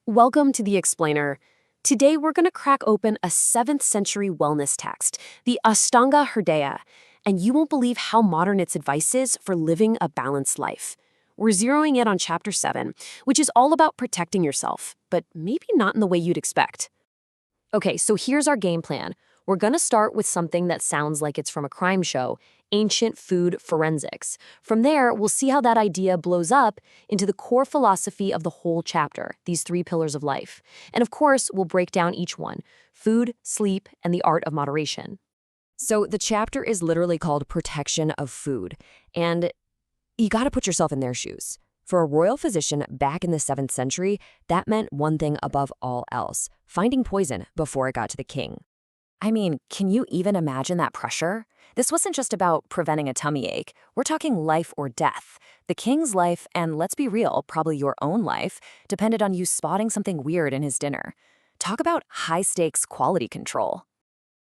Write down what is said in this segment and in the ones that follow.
Welcome to The Explainer. Today we're going to crack open a 7th century wellness text, the Ashtanga Hridya, and you won't believe how modern its advice is for living a balanced life. We're zeroing in on chapter 7, which is all about protecting yourself, but maybe not in the way you'd expect. Okay, so here's our game plan. We're going to start with something that sounds like it's from a crime show, ancient food forensics. From there, we'll see how that idea blows up into the core philosophy of the whole chapter, these 3 pillars of life. And of course, we'll break down each one: food, sleep, and the art of moderation. So the chapter is literally called Protection of Food, and you got to put yourself in their shoes. For a royal physician back in the 7th century, that meant one thing above all else: finding poison before it got to the king. I mean, can you even imagine that pressure? This wasn't just about preventing a tummy ache. We're talking life or death. The king's life, and let's be real, probably your own life, depended on you spotting something weird in his dinner. Talk about high-stakes quality control.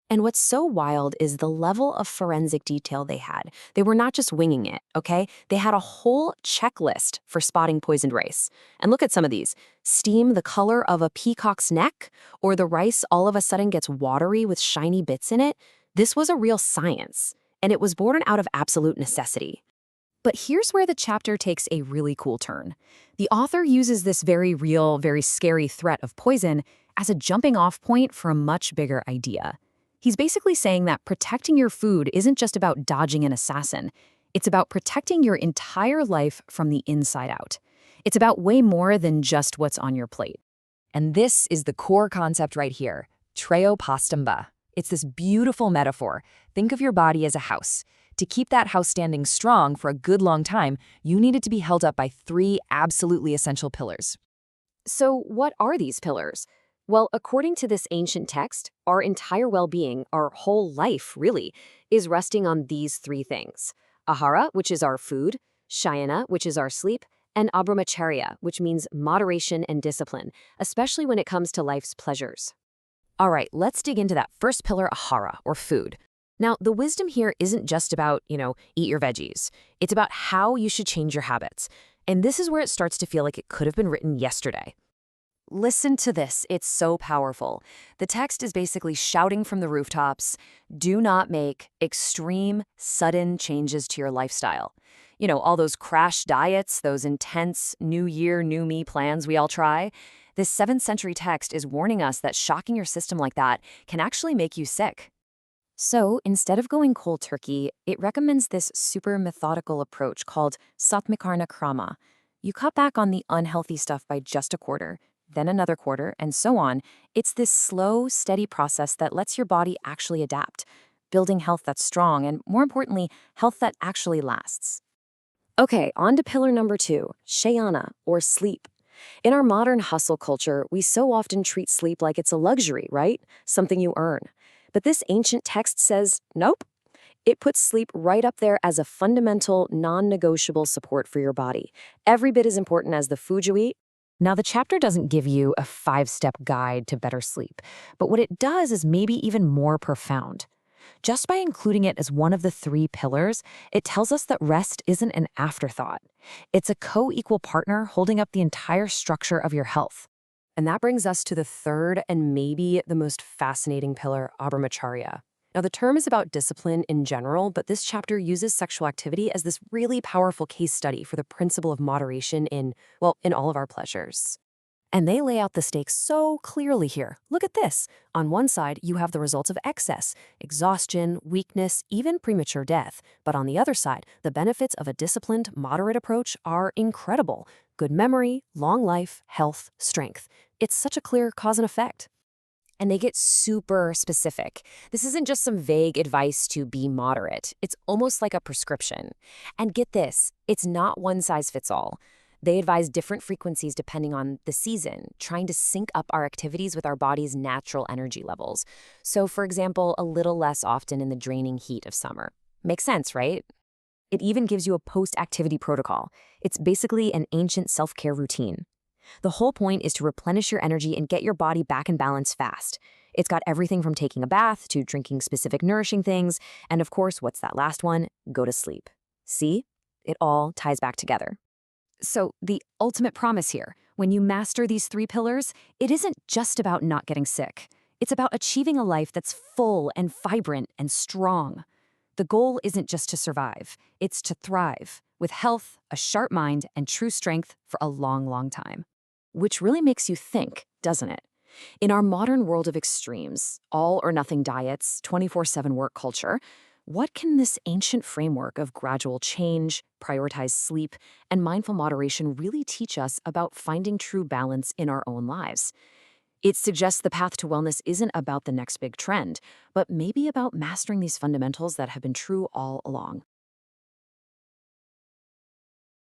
And what's so wild is the level of forensic detail they had. They were not just winging it, okay? They had a whole checklist for spotting poisoned rice. And look at some of these. Steam the color of a peacock's neck, or the rice all of a sudden gets watery with shiny bits in it. This was a real science, and it was born out of absolute necessity. But here's where the chapter takes a really cool turn. The author uses this very real, very scary threat of poison as a jumping-off point for a much bigger idea. He's basically saying that protecting your food isn't just about dodging an assassin. It's about protecting your entire life from the inside out. It's about way more than just what's on your plate. And this is the core concept right here, treo postamba. It's this beautiful metaphor. Think of your body as a house. To keep that house standing strong for a good long time, you need it to be held up by 3 absolutely essential pillars. So what are these pillars? Well, according to this ancient text, our entire well-being, our whole life, really, is resting on these 3 things: ahara, which is our food; shayana, which is our sleep; and abramacharya, which means moderation and discipline, especially when it comes to life's pleasures. All right, let's dig into that first pillar, ahara, or food. Now, the wisdom here isn't just about, eat your veggies. It's about how you should change your habits. And this is where it starts to feel like it could have been written yesterday. Listen to this, it's so powerful. The text is basically shouting from the rooftops: do not make extreme, sudden changes to your lifestyle. All those crash diets, those intense new year, new me plans we all try. This 7th century text is warning us that shocking your system like that can actually make you sick. So instead of going cold turkey, it recommends this super methodical approach called satmikarna krama. You cut back on the unhealthy stuff by just a quarter, then another quarter, and so on. It's this slow, steady process that lets your body actually adapt, building health that's strong and, more importantly, health that actually lasts. Okay, on to pillar number 2, shayana, or sleep. In our modern hustle culture, we so often treat sleep like it's a luxury, right? Something you earn. But this ancient text says, nope. It puts sleep right up there as a fundamental, non-negotiable support for your body. Every bit as important as the food you eat. Now, the chapter doesn't give you a 5-step guide to better sleep, but what it does is maybe even more profound. Just by including it as one of the 3 pillars, it tells us that rest isn't an afterthought. It's a co-equal partner holding up the entire structure of your health. And that brings us to the 3rd and maybe the most fascinating pillar, abramacharya. Now, the term is about discipline in general, but this chapter uses sexual activity as this really powerful case study for the principle of moderation in all of our pleasures. And they lay out the stakes so clearly here. Look at this. On one side, you have the results of excess: exhaustion, weakness, even premature death. But on the other side, the benefits of a disciplined, moderate approach are incredible: good memory, long life, health, strength. It's such a clear cause and effect. And they get super specific. This isn't just some vague advice to be moderate. It's almost like a prescription. And get this, it's not one size fits all. They advise different frequencies depending on the season, trying to sync up our activities with our body's natural energy levels. So, for example, a little less often in the draining heat of summer. Makes sense, right? It even gives you a post-activity protocol. It's basically an ancient self-care routine. The whole point is to replenish your energy and get your body back in balance fast. It's got everything from taking a bath to drinking specific nourishing things, and of course, what's that last one? Go to sleep. See? It all ties back together. So, the ultimate promise here: When you master these three pillars, it isn't just about not getting sick. It's about achieving a life that's full and vibrant and strong. The goal isn't just to survive, it's to thrive, with health, a sharp mind, and true strength for a long, long time. Which really makes you think, doesn't it? In our modern world of extremes, all or nothing diets, 24/7 work culture, what can this ancient framework of gradual change, prioritized sleep, and mindful moderation really teach us about finding true balance in our own lives? It suggests the path to wellness isn't about the next big trend, but maybe about mastering these fundamentals that have been true all along.